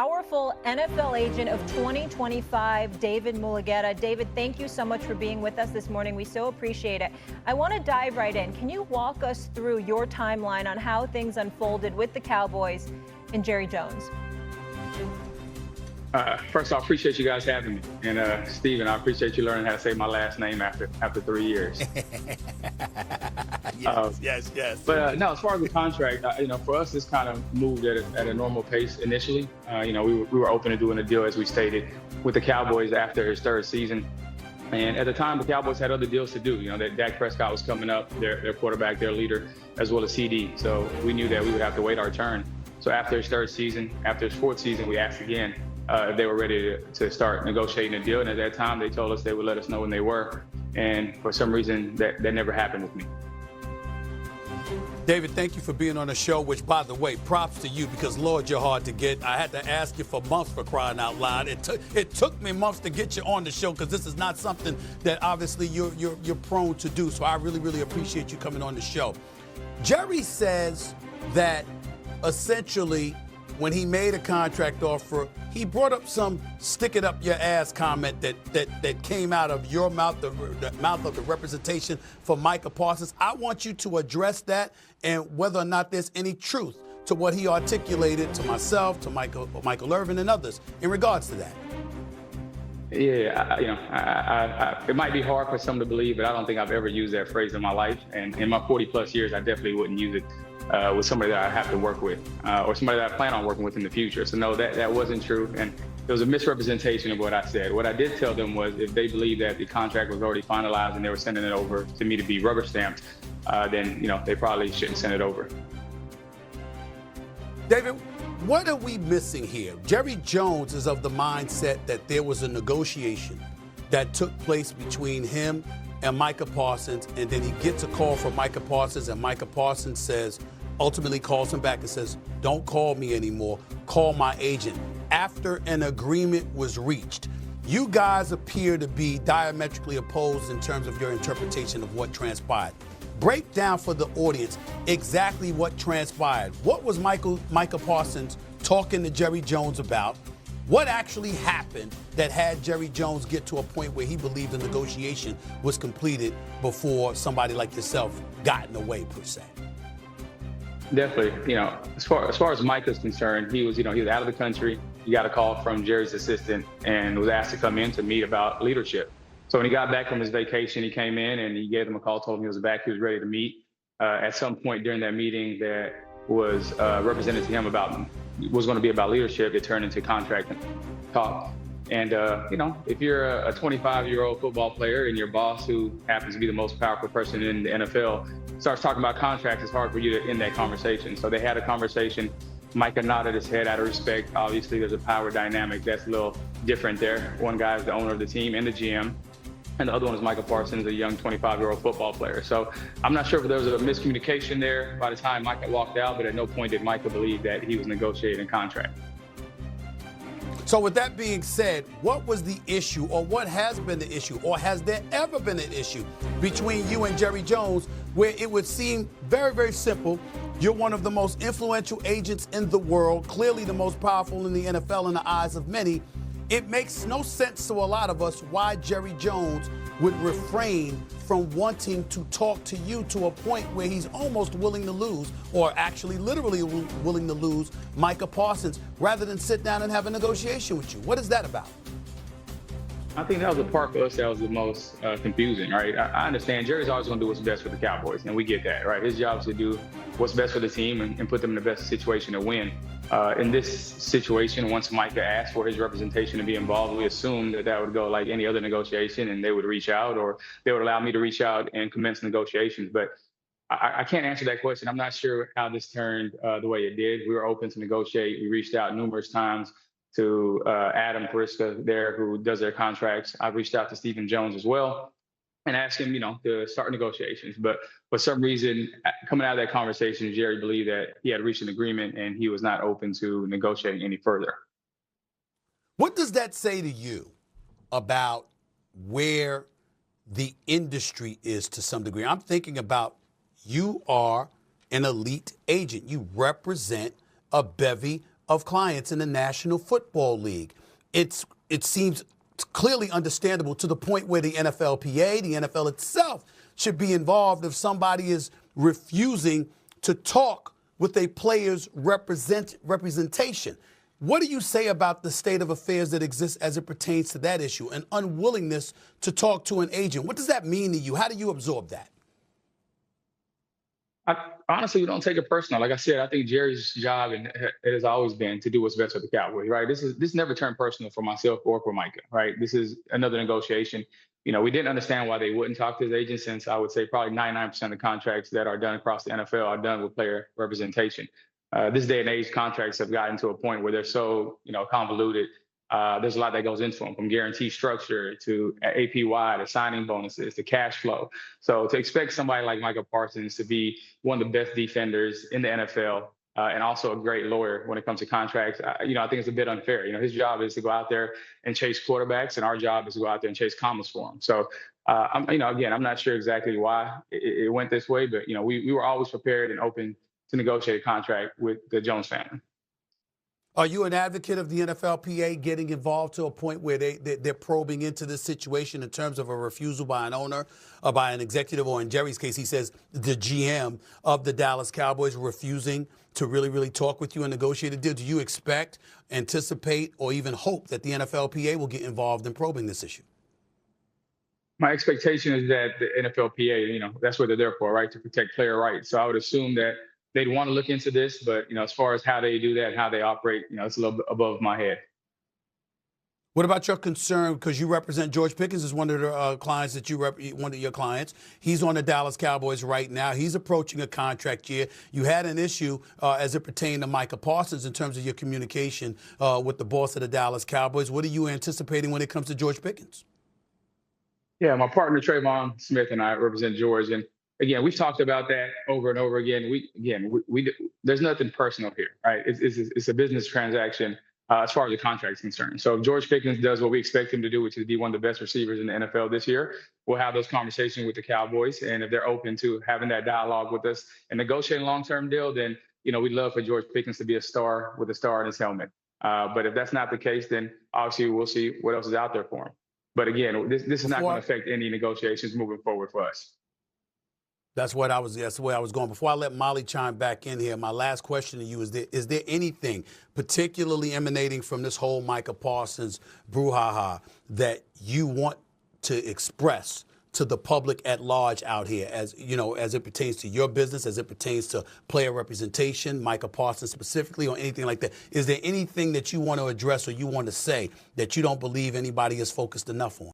Powerful NFL agent of 2025, David Mulugheta. David, thank you so much for being with us this morning. We so appreciate it. I want to dive right in. Can you walk us through your timeline on how things unfolded with the Cowboys and Jerry Jones? First off, appreciate you guys having me. And Steven, I appreciate you learning how to say my last name after 3 years. Yes. But no, as far as the contract, for us, this kind of moved at a normal pace initially. We were open to doing a deal, as we stated, with the Cowboys after his third season. And at the time, the Cowboys had other deals to do. That Dak Prescott was coming up, their quarterback, their leader, as well as CD. So we knew that we would have to wait our turn. So after his third season, after his fourth season, we asked again if they were ready to start negotiating a deal. And at that time, they told us they would let us know when they were. And for some reason, that never happened with me. David, thank you for being on the show, which, by the way, props to you because, Lord, you're hard to get. I had to ask you for months, for crying out loud. It took me months to get you on the show because this is not something that obviously you're prone to do. So I really, really appreciate you coming on the show. Jerry says that essentially when he made a contract offer, he brought up some stick it up your ass comment that came out of your mouth, the mouth of the representation for Micah Parsons. I want you to address that and whether or not there's any truth to what he articulated to myself, to Michael Irvin and others in regards to that. Yeah, it might be hard for some to believe, but I don't think I've ever used that phrase in my life. And in my 40 plus years, I definitely wouldn't use it with somebody that I have to work with or somebody that I plan on working with in the future. So no, that wasn't true. And it was a misrepresentation of what I said. What I did tell them was if they believed that the contract was already finalized and they were sending it over to me to be rubber stamped, then, they probably shouldn't send it over. David, what are we missing here? Jerry Jones is of the mindset that there was a negotiation that took place between him and Micah Parsons, and then he gets a call from Micah Parsons, and Micah Parsons ultimately calls him back and says, don't call me anymore, call my agent. After an agreement was reached, you guys appear to be diametrically opposed in terms of your interpretation of what transpired. Break down for the audience exactly what transpired. What was Micah Parsons talking to Jerry Jones about? What actually happened that had Jerry Jones get to a point where he believed the negotiation was completed before somebody like yourself got in the way, per se? Definitely. As far as Micah's concerned, he was out of the country. He got a call from Jerry's assistant and was asked to come in to meet about leadership. So when he got back from his vacation, he came in and he gave them a call, told him he was back, he was ready to meet. At some point during that meeting that was represented to him was going to be about leadership, it turned into contract talk. And, if you're a 25-year-old football player and your boss, who happens to be the most powerful person in the NFL, starts talking about contracts, it's hard for you to end that conversation. So they had a conversation. Micah nodded his head out of respect. Obviously, there's a power dynamic that's a little different there. One guy is the owner of the team and the GM. And the other one is Micah Parsons, a young 25-year-old football player. So I'm not sure if there was a miscommunication there by the time Micah walked out, but at no point did Micah believe that he was negotiating a contract. So with that being said, what was the issue, or what has been the issue, or has there ever been an issue between you and Jerry Jones where it would seem very, very simple? You're one of the most influential agents in the world, clearly the most powerful in the NFL in the eyes of many. It makes no sense to a lot of us why Jerry Jones would refrain from wanting to talk to you to a point where he's almost willing to lose, or actually literally willing to lose, Micah Parsons, rather than sit down and have a negotiation with you. What is that about? I think that was the part for us that was the most confusing, right? I understand Jerry's always going to do what's best for the Cowboys, and we get that, right? His job is to do what's best for the team and put them in the best situation to win. In this situation, once Micah asked for his representation to be involved, we assumed that would go like any other negotiation, and they would reach out, or they would allow me to reach out and commence negotiations. But I can't answer that question. I'm not sure how this turned the way it did. We were open to negotiate. We reached out numerous times to Adam Prescott there, who does their contracts. I've reached out to Stephen Jones as well and asked him, to start negotiations. But for some reason, coming out of that conversation, Jerry believed that he had reached an agreement and he was not open to negotiating any further. What does that say to you about where the industry is to some degree? I'm thinking about you are an elite agent. You represent a bevy of clients in the National Football League. It seems clearly understandable to the point where the NFLPA, the NFL itself, should be involved if somebody is refusing to talk with a player's representation. What do you say about the state of affairs that exists as it pertains to that issue, an unwillingness to talk to an agent? What does that mean to you? How do you absorb that? I honestly don't take it personal. Like I said, I think Jerry's job and it has always been to do what's best for the Cowboys, right? This never turned personal for myself or for Micah, right? This is another negotiation. We didn't understand why they wouldn't talk to his agent, since I would say probably 99% of the contracts that are done across the NFL are done with player representation. This day and age, contracts have gotten to a point where they're so, convoluted. There's a lot that goes into them, from guarantee structure to APY to signing bonuses to cash flow. So to expect somebody like Micah Parsons to be one of the best defenders in the NFL and also a great lawyer when it comes to contracts, I think it's a bit unfair. His job is to go out there and chase quarterbacks, and our job is to go out there and chase commas for him. So, again, I'm not sure exactly why it went this way, but we were always prepared and open to negotiate a contract with the Jones family. Are you an advocate of the NFLPA getting involved to a point where they're probing into this situation in terms of a refusal by an owner or by an executive, or in Jerry's case, he says the GM of the Dallas Cowboys refusing to really talk with you and negotiate a deal? Do you expect, anticipate, or even hope that the NFLPA will get involved in probing this issue? My expectation is that the NFLPA, that's what they're there for, right? To protect player rights. So I would assume that they'd want to look into this, but, as far as how they do that and how they operate, it's a little bit above my head. What about your concern, because you represent George Pickens as one of the clients that one of your clients. He's on the Dallas Cowboys right now. He's approaching a contract year. You had an issue as it pertained to Micah Parsons in terms of your communication with the boss of the Dallas Cowboys. What are you anticipating when it comes to George Pickens? Yeah, my partner Trayvon Smith and I represent George, and again, we've talked about that over and over again. There's nothing personal here, right? It's a business transaction as far as the contract is concerned. So if George Pickens does what we expect him to do, which is be one of the best receivers in the NFL this year, we'll have those conversations with the Cowboys. And if they're open to having that dialogue with us and negotiating a long-term deal, then, we'd love for George Pickens to be a star with a star in his helmet. But if that's not the case, then obviously we'll see what else is out there for him. But again, this is not going to affect any negotiations moving forward for us. That's the way I was going. Before I let Molly chime back in here, my last question to you is there anything particularly emanating from this whole Micah Parsons brouhaha that you want to express to the public at large out here, as it pertains to your business, as it pertains to player representation, Micah Parsons specifically, or anything like that? Is there anything that you want to address or you want to say that you don't believe anybody is focused enough on?